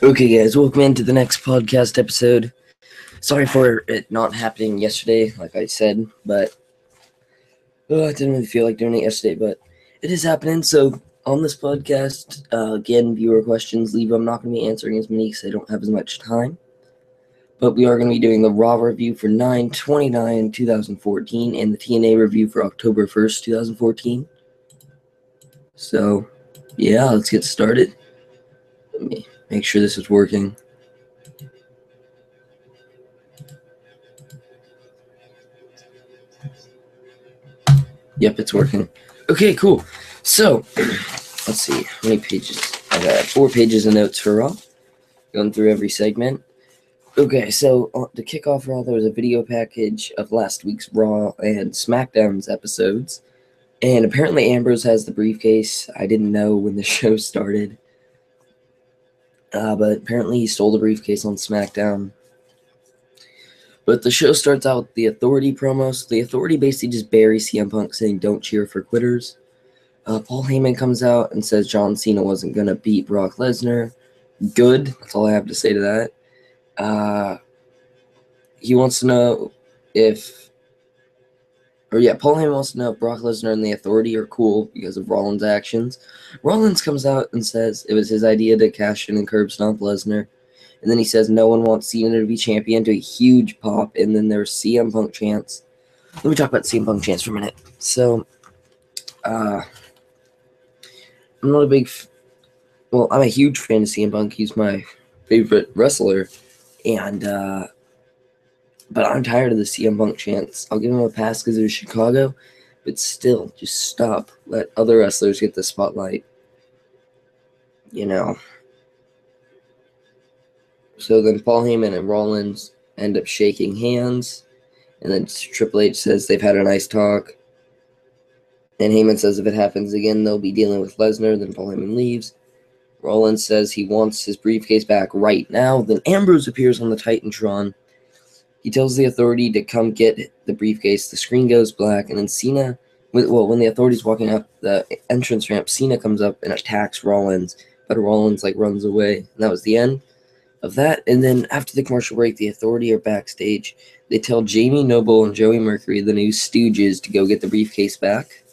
Okay, guys, welcome into the next podcast episode. Sorry for it not happening yesterday, like I said, but I didn't really feel like doing it yesterday, but it is happening. So, on this podcast, again, viewer questions, leave them. I'm not going to be answering as many because I don't have as much time, but we are going to be doing the Raw review for 9/29/2014 and the TNA review for October 1st, 2014. So, yeah, let's get started. Let me make sure this is working. Yep, it's working. Okay, cool. So, let's see. How many pages? I got 4 pages of notes for Raw. Going through every segment. Okay, so to kick off Raw, there was a video package of last week's Raw and SmackDown's episodes. And apparently Ambrose has the briefcase. I didn't know when the show started. But apparently he stole the briefcase on SmackDown. But the show starts out with the Authority promo. So the Authority basically just buries CM Punk saying, "Don't cheer for quitters." Paul Heyman comes out and says John Cena wasn't going to beat Brock Lesnar. Good. That's all I have to say to that. He wants to know Paul Heyman wants to know if Brock Lesnar and the Authority are cool because of Rollins' actions. Rollins comes out and says it was his idea to cash in and curb stomp Lesnar. And then he says no one wants Cena to be champion, to a huge pop. And then there's CM Punk chants. Let me talk about CM Punk chants for a minute. So, I'm not a big... I'm a huge fan of CM Punk. He's my favorite wrestler. And, but I'm tired of the CM Punk chants. I'll give him a pass because it was Chicago. But still, just stop. Let other wrestlers get the spotlight. You know. So then Paul Heyman and Rollins end up shaking hands. And then Triple H says they've had a nice talk. And Heyman says if it happens again, they'll be dealing with Lesnar. Then Paul Heyman leaves. Rollins says he wants his briefcase back right now. Then Ambrose appears on the Titantron. He tells the Authority to come get the briefcase. The screen goes black. And then Cena, when the Authority's walking up the entrance ramp, Cena comes up and attacks Rollins. But Rollins, runs away. And that was the end of that. And then after the commercial break, the Authority are backstage. They tell Jamie Noble and Joey Mercury, the new Stooges, to go get the briefcase back.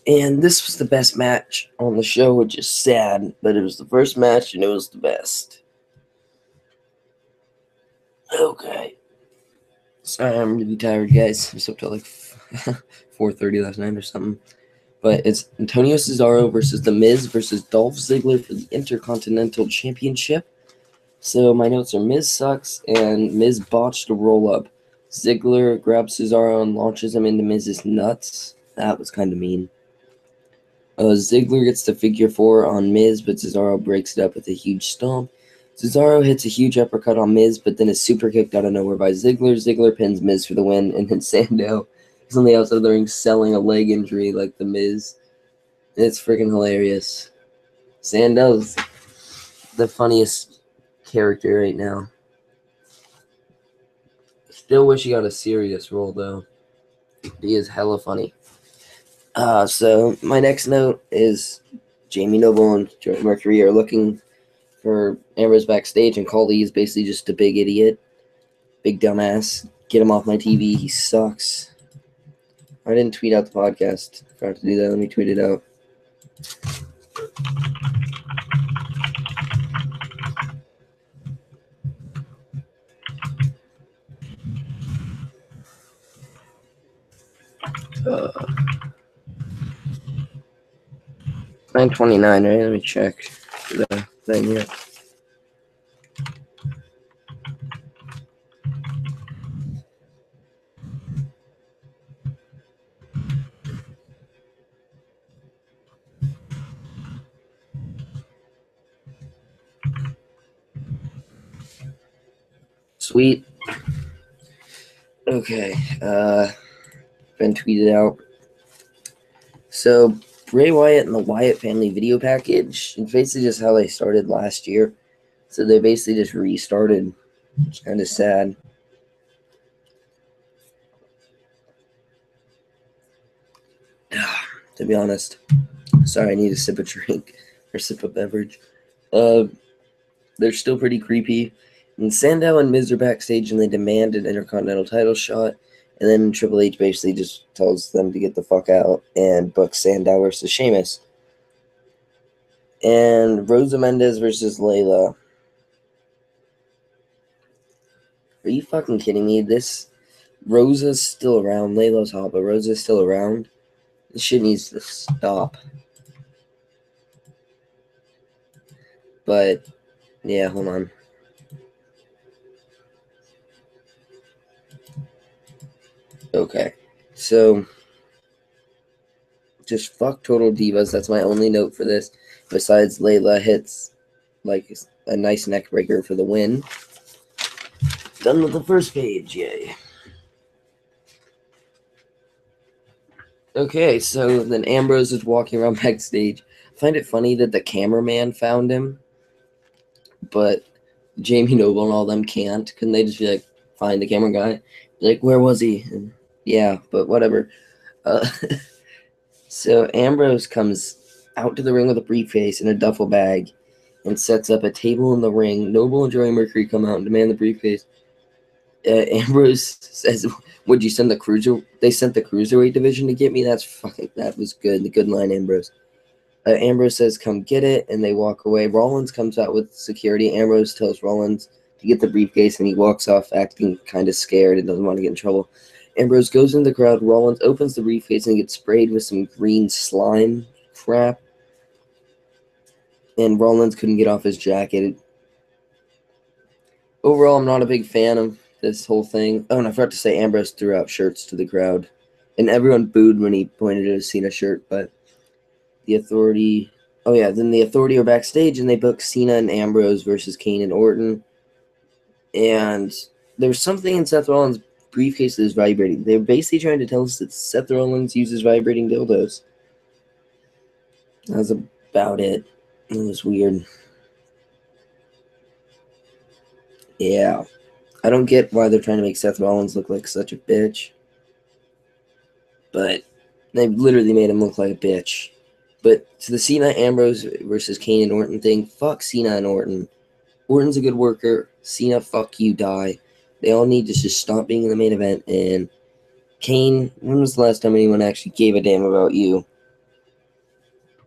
And this was the best match on the show, which is sad, but it was the first match and it was the best. Okay. Sorry, I'm really tired, guys. I was up till 4:30 last night or something. But it's Antonio Cesaro versus The Miz versus Dolph Ziggler for the Intercontinental Championship. So my notes are Miz sucks and Miz botched a roll-up. Ziggler grabs Cesaro and launches him into Miz's nuts. That was kind of mean. Ziggler gets the figure 4 on Miz, but Cesaro breaks it up with a huge stomp. Cesaro hits a huge uppercut on Miz, but then is super kicked out of nowhere by Ziggler. Ziggler pins Miz for the win, and then Sandow is on the outside of the ring selling a leg injury like the Miz. It's freaking hilarious. Sandow's the funniest character right now. Still wish he got a serious role, though. He is hella funny. So my next note is Jamie Noble and Joey Mercury are looking for Ambrose backstage, and Khali is basically just a big idiot. Big dumbass. Get him off my TV. He sucks. I didn't tweet out the podcast. I forgot to do that. Let me tweet it out. Uh, 9:29, right? Let me check the thing here. Sweet. Okay. Been tweeted out. So Bray Wyatt and the Wyatt family video package. It's basically just how they started last year. So they basically just restarted. It's kind of sad. To be honest. Sorry, I need a sip of drink or sip of beverage. They're still pretty creepy. And Sandow and Miz are backstage, and they demand an Intercontinental title shot. And then Triple H basically just tells them to get the fuck out and books Sandow versus Sheamus. And Rosa Mendes versus Layla. Are you fucking kidding me? Rosa's still around. Layla's hot, but Rosa's still around. This shit needs to stop. But, yeah, hold on. Okay. So, just fuck Total Divas. That's my only note for this. Besides, Layla hits, like, a nice neck breaker for the win. Done with the first page. Yay. Okay, so then Ambrose is walking around backstage. I find it funny that the cameraman found him, but Jamie Noble and all them can't. Couldn't they just be like, find the camera guy? Be like, where was he? And, yeah, but whatever. So Ambrose comes out to the ring with a briefcase and a duffel bag and sets up a table in the ring. Noble and Joey Mercury come out and demand the briefcase. Ambrose says, would you send the cruiser? They sent the cruiserweight division to get me? That was good. The good line, Ambrose. Ambrose says, come get it, and they walk away. Rollins comes out with security. Ambrose tells Rollins to get the briefcase, and he walks off acting kind of scared and doesn't want to get in trouble. Ambrose goes in the crowd. Rollins opens the briefcase and gets sprayed with some green slime crap. And Rollins couldn't get off his jacket. Overall, I'm not a big fan of this whole thing. Oh, and I forgot to say Ambrose threw out shirts to the crowd. And everyone booed when he pointed at a Cena shirt, but the Authority... Oh, yeah, then the Authority are backstage, and they book Cena and Ambrose versus Kane and Orton. And there's something in Seth Rollins' briefcase that is vibrating. They're basically trying to tell us that Seth Rollins uses vibrating dildos. That was about it. It was weird. Yeah. I don't get why they're trying to make Seth Rollins look like such a bitch. But they literally made him look like a bitch. But to the Cena Ambrose versus Kane and Orton thing, fuck Cena and Orton. Orton's a good worker. Cena, fuck you, die. They all need to just stop being in the main event. And Kane, when was the last time anyone actually gave a damn about you?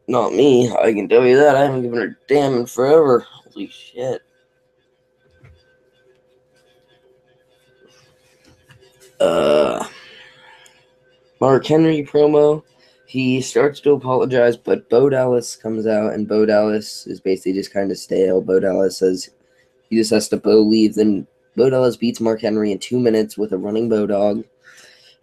Not me. I can tell you that. I haven't given a damn in forever. Holy shit. Mark Henry promo. He starts to apologize, but Bo Dallas comes out, and Bo Dallas is basically just kind of stale. Bo Dallas says he just has to Bo leave. Then Bo Dallas beats Mark Henry in 2 minutes with a running Bo dog.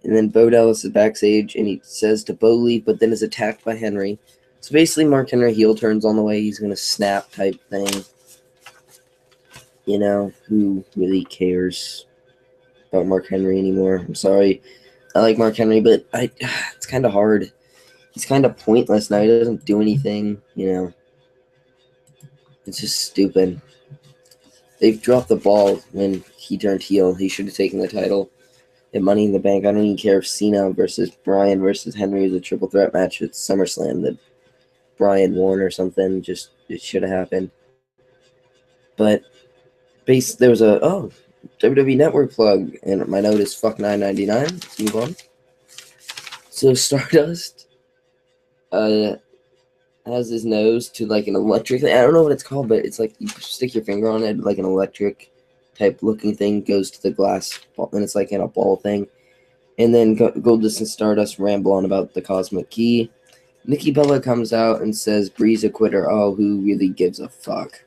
And then Bo Dallas is backstage, and he says to Bo leave, but then is attacked by Henry. So basically, Mark Henry heel turns on the way. He's going to snap type thing. You know, who really cares about Mark Henry anymore? I'm sorry. I like Mark Henry, but it's kind of hard. He's kind of pointless now. He doesn't do anything, you know. It's just stupid. They've dropped the ball when he turned heel. He should have taken the title at Money in the Bank. I don't even care if Cena versus Bryan versus Henry is a triple threat match at SummerSlam that Bryan won or something. Just, it should have happened. But there was a WWE Network plug, and my note is fuck $9.99. Let's move on. So Stardust has his nose to like an electric thing. I don't know what it's called, but it's like you stick your finger on it, like an electric type looking thing goes to the glass, and it's like in a ball thing. And then Goldust and Stardust ramble on about the Cosmic Key. Nikki Bella comes out and says Bree's a quitter. Oh, who really gives a fuck?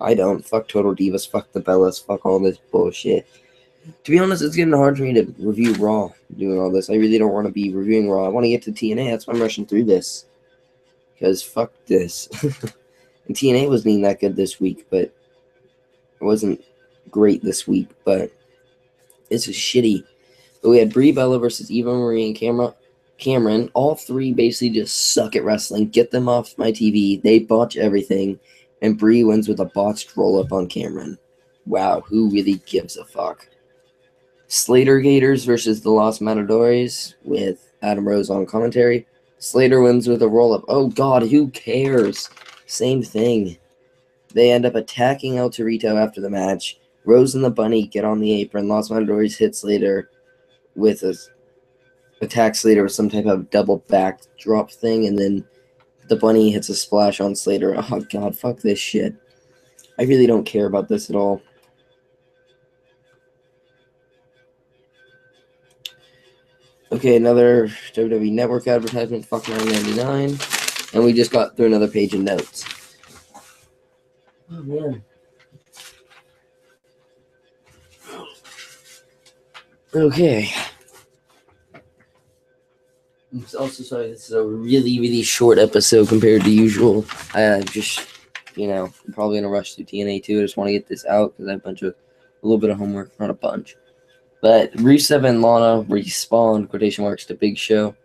I don't. Fuck Total Divas. Fuck the Bellas. Fuck all this bullshit. To be honest, it's getting hard for me to review Raw doing all this. I really don't want to be reviewing Raw. I want to get to TNA. That's why I'm rushing through this. Because fuck this. And TNA wasn't even that good this week, but it wasn't great this week, but it's just shitty. But we had Brie Bella versus Eva Marie and Cameron. All three basically just suck at wrestling. Get them off my TV. They botch everything. And Brie wins with a botched roll-up on Cameron. Wow, who really gives a fuck? Slater Gators versus the Los Matadores with Adam Rose on commentary. Slater wins with a roll-up. Oh, God, who cares? Same thing. They end up attacking El Torito after the match. Rose and the Bunny get on the apron. Los Matadores hit Slater with attack Slater with some type of double backdrop thing, and then the Bunny hits a splash on Slater. Oh god, fuck this shit. I really don't care about this at all. Okay, another WWE Network advertisement, fuck $9.99. And we just got through another page of notes. Oh, man. Okay. I'm also sorry this is a really, really short episode compared to usual. I just, I'm probably in a rush through TNA too. I just want to get this out because I have a little bit of homework, not a bunch. But Rusev and Lana respawn, quotation marks, to Big Show.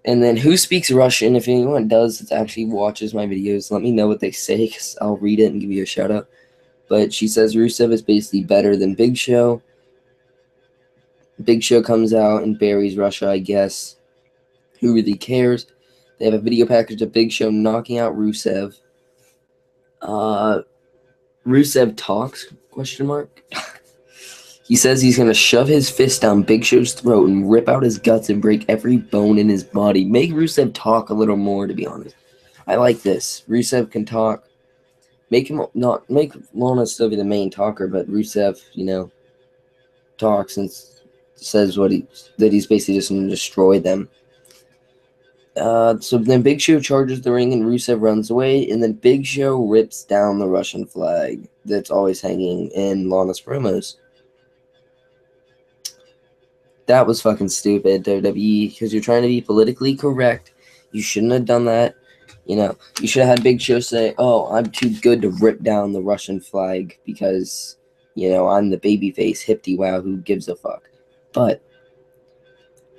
And then who speaks Russian? If anyone does that actually watches my videos, let me know what they say because I'll read it and give you a shout out. But she says Rusev is basically better than Big Show. Big Show comes out and buries Russia, I guess. Who really cares? They have a video package of Big Show knocking out Rusev. Rusev talks, question mark. He says he's going to shove his fist down Big Show's throat and rip out his guts and break every bone in his body. Make Rusev talk a little more, to be honest. I like this. Rusev can talk. Make Lana still be the main talker, but Rusev, talks and says that he's basically just going to destroy them. So then Big Show charges the ring and Rusev runs away, and then Big Show rips down the Russian flag that's always hanging in Lana's promos. That was fucking stupid, WWE, because you're trying to be politically correct. You shouldn't have done that. You should have had Big Show say, oh, I'm too good to rip down the Russian flag because, I'm the babyface, hip-de-wow, who gives a fuck. But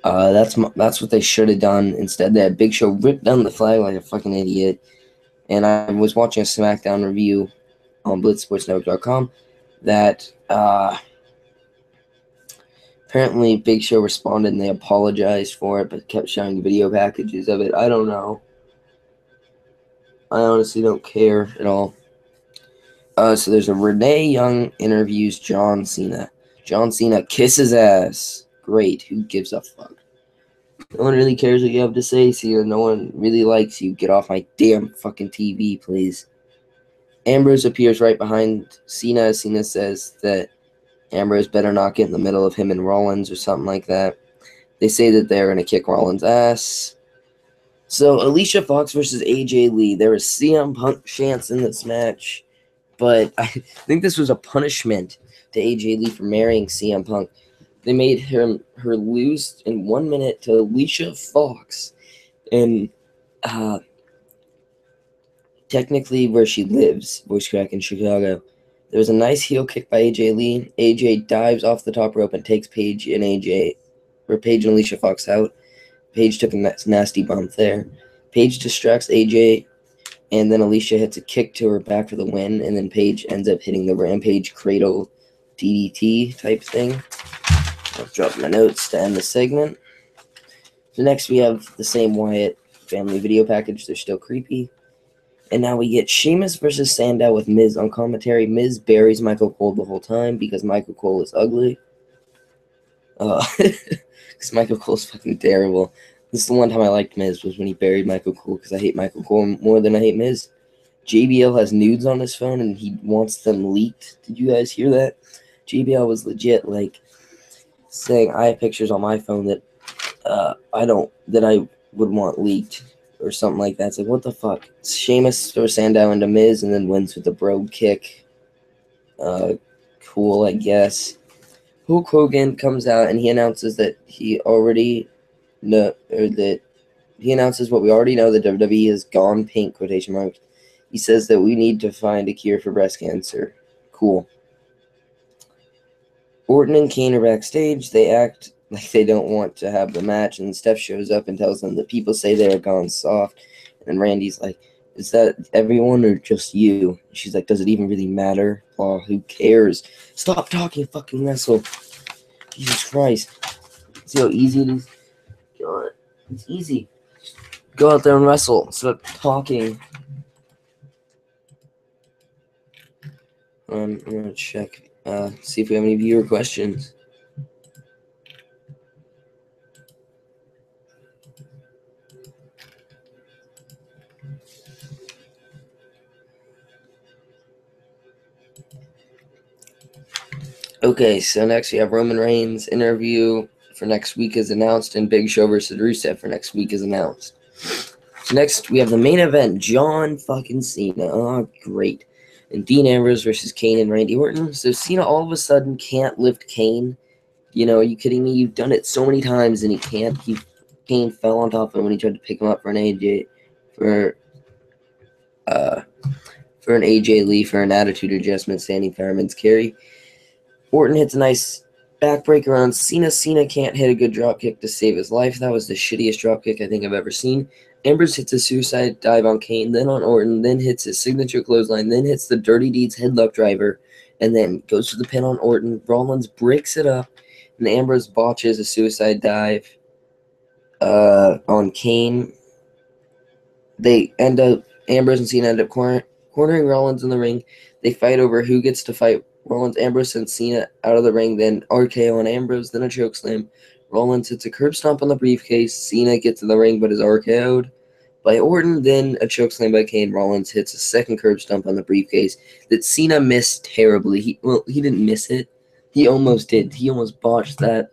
that's what they should have done. Instead, they had Big Show rip down the flag like a fucking idiot. And I was watching a SmackDown review on BlitzSportsNetwork.com that apparently Big Show responded and they apologized for it, but kept showing video packages of it. I don't know. I honestly don't care at all. So there's a Renee Young interviews John Cena. John Cena kisses ass. Great. Who gives a fuck? No one really cares what you have to say, Cena. No one really likes you. Get off my damn fucking TV, please. Ambrose appears right behind Cena. Cena says that Ambrose better not get in the middle of him and Rollins or something like that. They say that they're going to kick Rollins' ass. So, Alicia Fox versus AJ Lee. There was CM Punk chants in this match, but I think this was a punishment to AJ Lee for marrying CM Punk. They made her lose in 1 minute to Alicia Fox in technically where she lives, voice crack in Chicago. There was a nice heel kick by AJ Lee. AJ dives off the top rope and takes Paige and Alicia Fox out. Paige took a nasty bump there. Paige distracts AJ, and then Alicia hits a kick to her back for the win, and then Paige ends up hitting the Rampage Cradle DDT type thing. I'll drop my notes to end the segment. So next we have the same Wyatt family video package. They're still creepy. And now we get Sheamus versus Sandow with Miz on commentary. Miz buries Michael Cole the whole time because Michael Cole is ugly. Because Michael Cole's fucking terrible. This is the one time I liked Miz was when he buried Michael Cole because I hate Michael Cole more than I hate Miz. JBL has nudes on his phone and he wants them leaked. Did you guys hear that? JBL was legit saying I have pictures on my phone that I would want leaked or something like that. It's like, what the fuck? Sheamus throws Sandow into Miz and then wins with the bro kick. Cool, I guess. Hulk Hogan comes out and he announces that he announces what we already know, that WWE has gone pink, quotation marks. He says that we need to find a cure for breast cancer. Cool. Orton and Kane are backstage. They act like they don't want to have the match, and Steph shows up and tells them that people say they are gone soft. And Randy's like, is that everyone or just you? She's like, does it even really matter? Oh, who cares? Stop talking, fucking wrestle. Jesus Christ. See how easy it is? God, it's easy. Go out there and wrestle. Stop talking. I'm gonna check, see if we have any viewer questions. Okay, so next we have Roman Reigns interview for next week is announced, and Big Show versus Rusev for next week is announced. So next we have the main event, John fucking Cena. Oh, great. And Dean Ambrose versus Kane and Randy Orton. So Cena all of a sudden can't lift Kane. You know, are you kidding me? You've done it so many times and he can't. Kane fell on top of him when he tried to pick him up for an AJ Lee for an attitude adjustment standing fireman's carry. Orton hits a nice backbreaker on Cena. Cena can't hit a good dropkick to save his life. That was the shittiest dropkick I think I've ever seen. Ambrose hits a suicide dive on Kane, then on Orton, then hits his signature clothesline, then hits the Dirty Deeds headlock driver, and then goes for the pin on Orton. Rollins breaks it up, and Ambrose botches a suicide dive on Kane. Ambrose and Cena end up cornering Rollins in the ring. They fight over who gets to fight Rollins. Ambrose sends Cena out of the ring, then RKO on Ambrose, then a chokeslam. Rollins hits a curb stomp on the briefcase. Cena gets in the ring but is RKO'd by Orton, then a chokeslam by Kane. Rollins hits a second curb stomp on the briefcase that Cena missed terribly. He didn't miss it. He almost did. He almost botched that.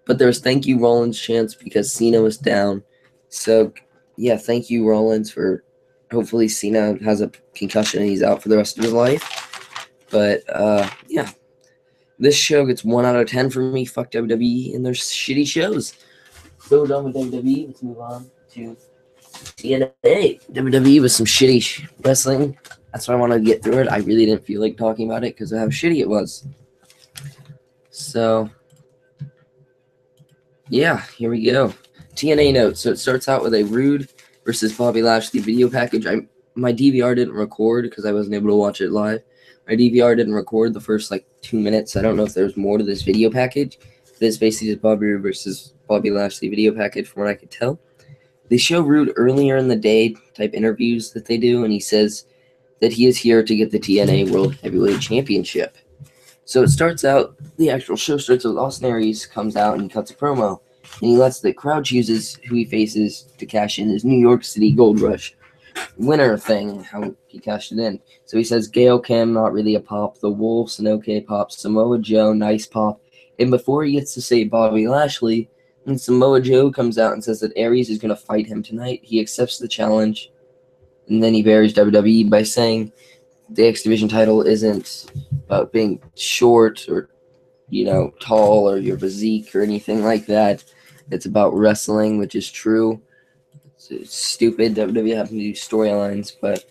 But there was thank you Rollins chants because Cena was down. So, yeah, thank you Rollins for hopefully Cena has a concussion and he's out for the rest of his life. But, yeah. This show gets 1 out of 10 for me. Fuck WWE and their shitty shows. So done with WWE. Let's move on to TNA. WWE with some shitty wrestling. That's why I wanted to get through it. I really didn't feel like talking about it because of how shitty it was. So, yeah, here we go. TNA notes. So it starts out with a Rude versus Bobby Lashley video package. My DVR didn't record because I wasn't able to watch it live. My DVR didn't record the first 2 minutes. I don't know if there's more to this video package. This basically is Bobby Roode versus Bobby Lashley video package from what I could tell. They show Rude earlier in the day type interviews that they do, and he says that he is here to get the TNA World Heavyweight Championship. So it starts out, the actual show starts with Austin Aries comes out and he cuts a promo. And he lets the crowd chooses who he faces to cash in his New York City Gold Rush winner thing, how he cashed it in. So he says, Gail Kim, not really a pop. The Wolves, an okay pop. Samoa Joe, nice pop. And before he gets to say Bobby Lashley, and Samoa Joe comes out and says that Aries is going to fight him tonight. He accepts the challenge. And then he buries WWE by saying the X Division title isn't about being short or, tall or your physique or anything like that. It's about wrestling, which is true. It's stupid WWE having to do storylines, but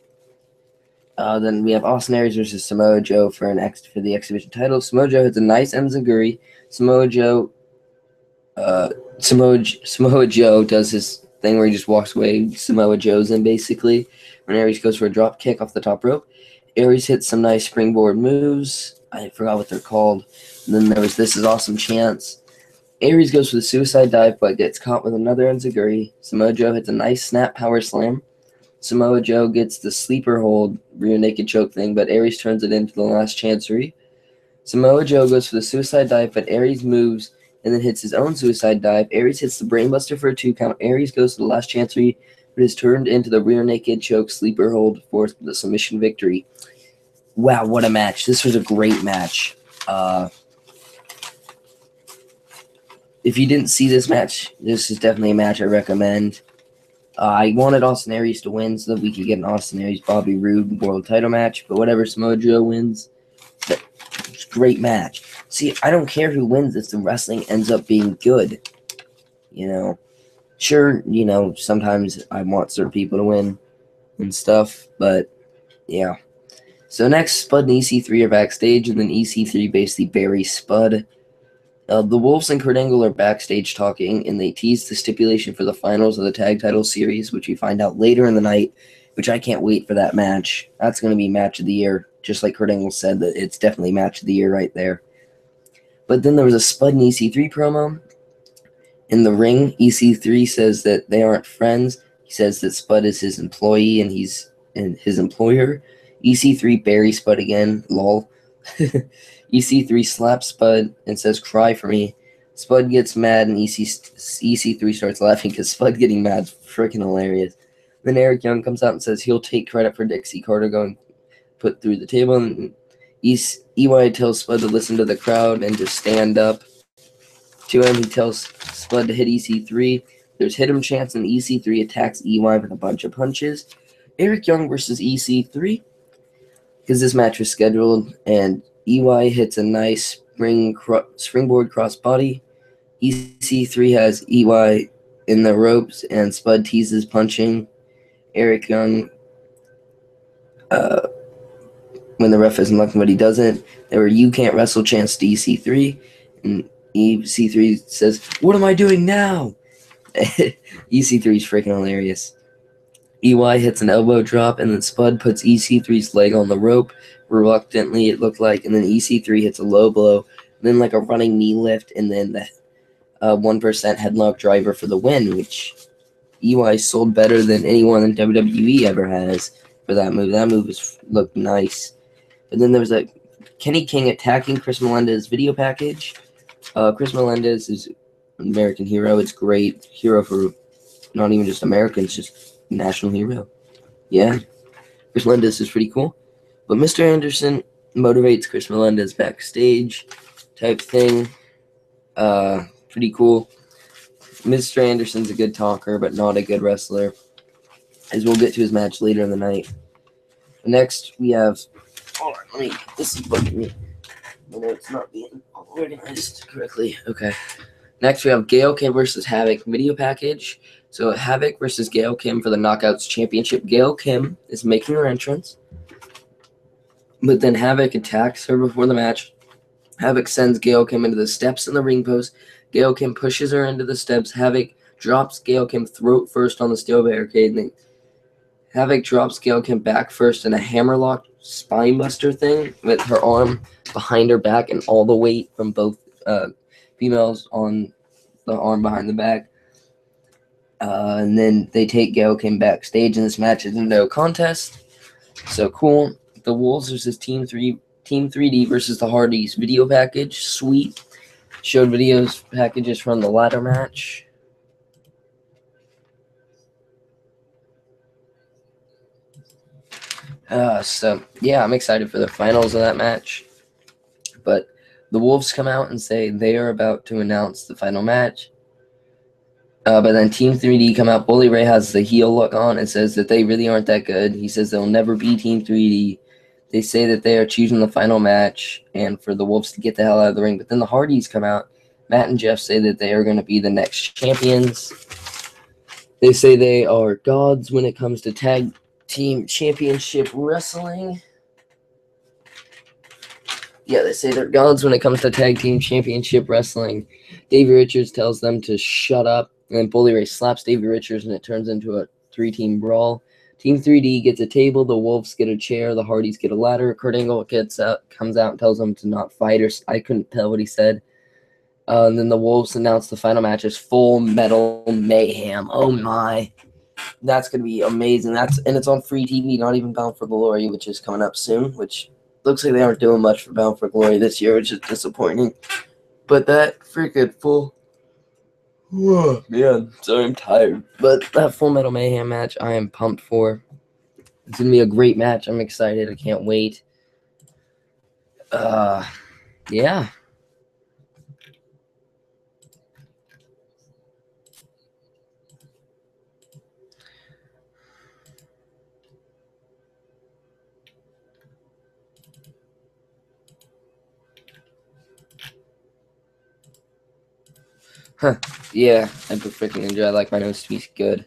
then we have Austin Aries versus Samoa Joe for the X Division title. Samoa Joe hits a nice enziguri. Samoa Joe does his thing where he just walks away. Samoa Joe's in basically. When Aries goes for a drop kick off the top rope, Aries hits some nice springboard moves. I forgot what they're called. And then there was This Is Awesome chants. Aries goes for the suicide dive, but gets caught with another enziguri. Samoa Joe hits a nice snap power slam. Samoa Joe gets the sleeper hold, rear naked choke thing, but Aries turns it into the last chancery. Samoa Joe goes for the suicide dive, but Aries moves and then hits his own suicide dive. Aries hits the brainbuster for a 2 count. Aries goes to the last chancery, but is turned into the rear naked choke sleeper hold for the submission victory. Wow, what a match. This was a great match. If you didn't see this match, this is definitely a match I recommend. I wanted Austin Aries to win so that we could get an Austin Aries Bobby Roode world title match, but whatever, Samoa Joe wins. It's a great match. See, I don't care who wins if the wrestling ends up being good. Sure, sometimes I want certain people to win and stuff, but yeah. So next, Spud and EC3 are backstage, and then EC3 basically buries Spud. The Wolves and Kurt Angle are backstage talking, and they tease the stipulation for the finals of the tag title series, which we find out later in the night, which I can't wait for that match. That's going to be match of the year, just like Kurt Angle said, that it's definitely match of the year right there. But then there was a Spud and EC3 promo. In the ring, EC3 says that they aren't friends. He says that Spud is his employee and he's his employer. EC3 buries Spud again. Lol. EC3 slaps Spud and says, "Cry for me." Spud gets mad and EC3 starts laughing because Spud getting mad is freaking hilarious. Then Eric Young comes out and says he'll take credit for Dixie Carter going put through the table. And EY tells Spud to listen to the crowd and to stand up to him. He tells Spud to hit EC3. There's hit him chance, and EC3 attacks EY with a bunch of punches. Eric Young versus EC3 because this match was scheduled, and EY hits a nice springboard crossbody. EC3 has EY in the ropes, and Spud teases punching Eric Young when the ref isn't looking, but he doesn't. There were "you can't wrestle" chants to EC3, and EC3 says, "What am I doing now?" EC3 is freaking hilarious. EY hits an elbow drop, and then Spud puts EC3's leg on the rope. Reluctantly, it looked like, and then EC3 hits a low blow, then like a running knee lift, and then the 1% headlock driver for the win, which EY sold better than anyone in WWE ever has for that move. That move looked nice. And then there was a Kenny King attacking Chris Melendez video package. Chris Melendez is an American hero. It's great. Hero for not even just Americans, just national hero. Yeah. Chris Melendez is pretty cool. But Mr. Anderson motivates Chris Melendez backstage type thing. Pretty cool. Mr. Anderson's a good talker, but not a good wrestler, as we'll get to his match later in the night. Next, we have... Hold on, this is bugging me. I know it's not being organized correctly. Okay. Next, we have Gail Kim versus Havoc video package. So, Havoc versus Gail Kim for the Knockouts Championship. Gail Kim is making her entrance, but then Havoc attacks her before the match. Havoc sends Gail Kim into the steps in the ring post. Gail Kim pushes her into the steps. Havoc drops Gail Kim throat first on the steel barricade. And then Havoc drops Gail Kim back first in a hammerlock spinebuster thing with her arm behind her back and all the weight from both females on the arm behind the back. And then they take Gail Kim backstage, and this match is a no contest. So cool. The Wolves versus Team 3D versus the Hardys video package. Sweet. Showed videos packages from the ladder match. So yeah, I'm excited for the finals of that match. But the Wolves come out and say they are about to announce the final match. But then Team 3D come out. Bully Ray has the heel look on and says that they really aren't that good. He says they'll never be Team 3D. They say that they are choosing the final match and for the Wolves to get the hell out of the ring. But then the Hardys come out. Matt and Jeff say that they are going to be the next champions. They say they are gods when it comes to tag team championship wrestling. Yeah, they say they're gods when it comes to tag team championship wrestling. Davey Richards tells them to shut up. And then Bully Ray slaps Davey Richards, and it turns into a 3-team brawl. Team 3D gets a table. The Wolves get a chair. The Hardys get a ladder. Kurt Angle comes out and tells them to not fight. I couldn't tell what he said. And then the Wolves announce the final match is Full Metal Mayhem. Oh my. That's going to be amazing. And it's on free TV, not even Bound for Glory, which is coming up soon, which looks like they aren't doing much for Bound for Glory this year, which is disappointing. But that freaking full... Oh, man, sorry, I'm tired. But that Full Metal Mayhem match, I am pumped for. It's going to be a great match. I'm excited. I can't wait. Yeah. Huh. Yeah, I freaking enjoy. I like my nose to be good.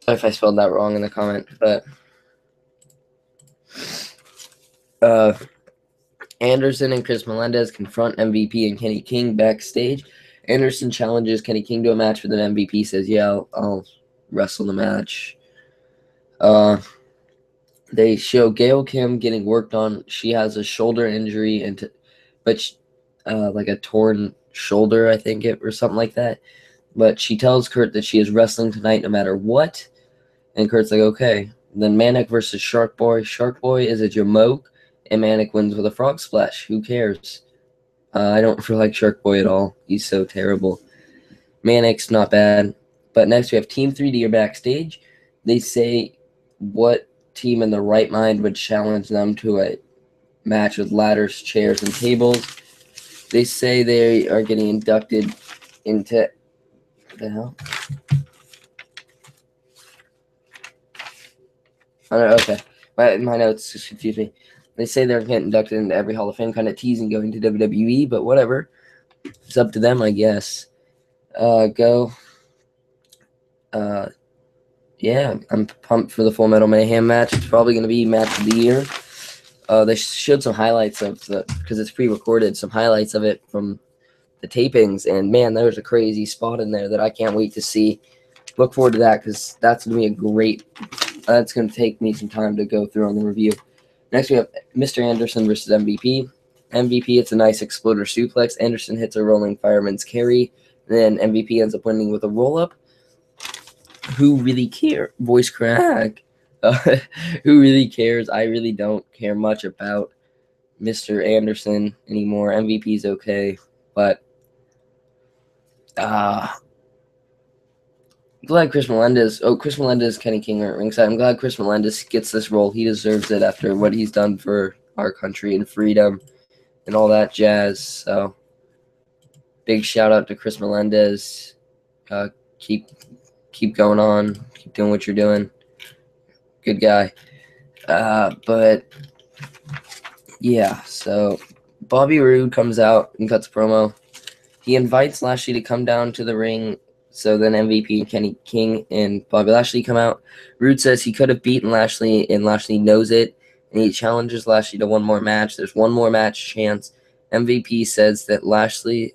Sorry if I spelled that wrong in the comment, but Anderson and Chris Melendez confront MVP and Kenny King backstage. Anderson challenges Kenny King to a match, but then MVP says, "Yeah, I'll wrestle the match." They show Gail Kim getting worked on. She has a shoulder injury, but like a torn shoulder, I think or something like that. But she tells Kurt that she is wrestling tonight no matter what. And Kurt's like, okay. Then Manic versus Shark Boy. Shark Boy is a Jamoke, and Manic wins with a frog splash. Who cares? I don't feel like Shark Boy at all. He's so terrible. Manic's not bad. But next we have Team 3D are backstage. They say what team in the right mind would challenge them to a match with ladders, chairs, and tables. They say they are getting inducted into... What the hell? Okay. My notes just confuse me. They say they're getting inducted into every Hall of Fame, kind of teasing going to WWE, but whatever. It's up to them, I guess. Go. Yeah, I'm pumped for the Full Metal Mayhem match. It's probably going to be match of the year. They showed some highlights of because it's pre-recorded, some highlights of it from the tapings, and man, there's a crazy spot in there that I can't wait to see. Look forward to that because that's going to be a great. That's going to take me some time to go through on the review. Next, we have Mr. Anderson versus MVP. MVP, it's a nice exploder suplex. Anderson hits a rolling fireman's carry. Then MVP ends up winning with a roll-up. Who really cares? Voice crack. Who really cares? I really don't care much about Mr. Anderson anymore. MVP's okay, but glad Chris Melendez, Kenny King are at ringside. I'm glad Chris Melendez gets this role. He deserves it after what he's done for our country and freedom and all that jazz. So, big shout out to Chris Melendez. Keep going on. Keep doing what you're doing. Good guy. But yeah, so Bobby Roode comes out and cuts a promo. He invites Lashley to come down to the ring. So then MVP and Kenny King and Bobby Lashley come out. Roode says he could have beaten Lashley, and Lashley knows it. And he challenges Lashley to one more match. There's one more match chance. MVP says that Lashley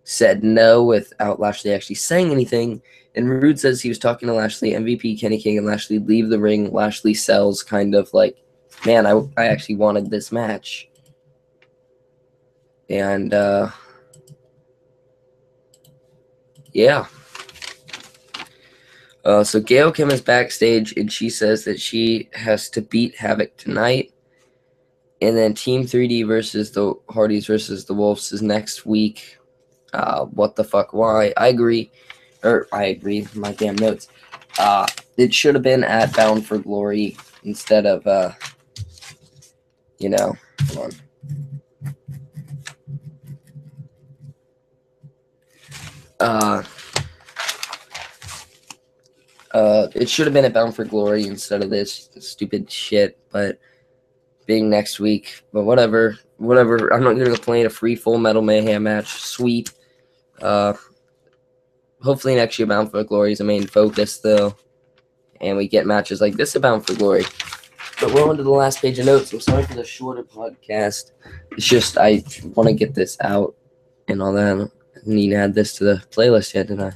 said no without Lashley actually saying anything. And Roode says he was talking to Lashley. MVP, Kenny King, and Lashley leave the ring. Lashley sells kind of like, man, I actually wanted this match. And, yeah. So Gail Kim is backstage, and she says that she has to beat Havoc tonight. And then Team 3D versus the Hardys versus the Wolves is next week. What the fuck? Why? I agree. My damn notes. It should have been at Bound for Glory instead of, hold on. It should have been at Bound for Glory instead of this stupid shit, but being next week. But whatever. I'm not going to complain. A free Full Metal Mayhem match. Sweet. Hopefully next year Bound for Glory is the main focus, though. And we get matches like this at Bound for Glory. But we're on to the last page of notes. I'm sorry for the shorter podcast. It's just I want to get this out and all that. I didn't even add this to the playlist yet, did I?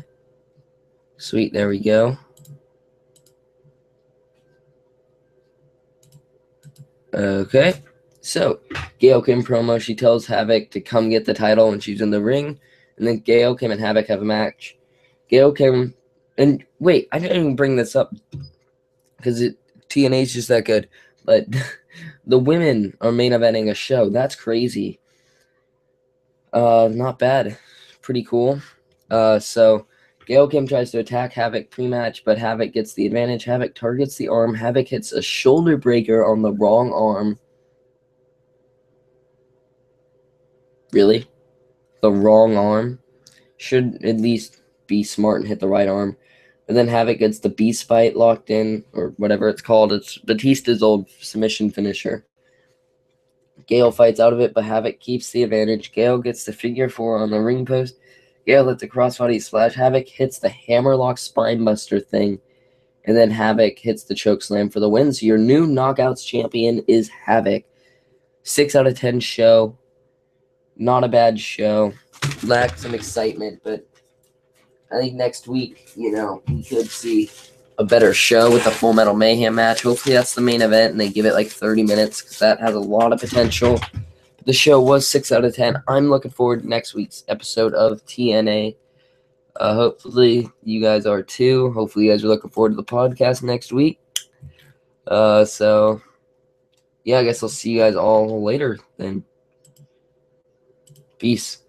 Sweet, there we go. Okay, so Gail Kim promo. She tells Havoc to come get the title when she's in the ring. And then Gail Kim and Havoc have a match. Gail Kim, and wait, I didn't even bring this up because TNA is just that good. But the women are main eventing a show. That's crazy. Not bad. Pretty cool. So Gail Kim tries to attack Havoc pre-match, but Havoc gets the advantage. Havoc targets the arm. Havoc hits a shoulder breaker on the wrong arm. Really? The wrong arm? Should at least be smart and hit the right arm. And then Havoc gets the beast bite locked in, or whatever it's called. It's Batista's old submission finisher. Gail fights out of it, but Havoc keeps the advantage. Gail gets the figure 4 on the ring post. Gail hits a crossbody splash. Havoc hits the hammerlock spinebuster thing. And then Havoc hits the choke slam for the win. So your new Knockouts champion is Havoc. 6 out of 10 show. Not a bad show. Lacked some excitement, but I think next week, we could see a better show with the Full Metal Mayhem match. Hopefully that's the main event and they give it like 30 minutes because that has a lot of potential the show was 6 out of 10. I'm looking forward to next week's episode of TNA. Hopefully you guys are too. Hopefully you guys are looking forward to the podcast next week. So yeah, I guess I'll see you guys all later then. Peace.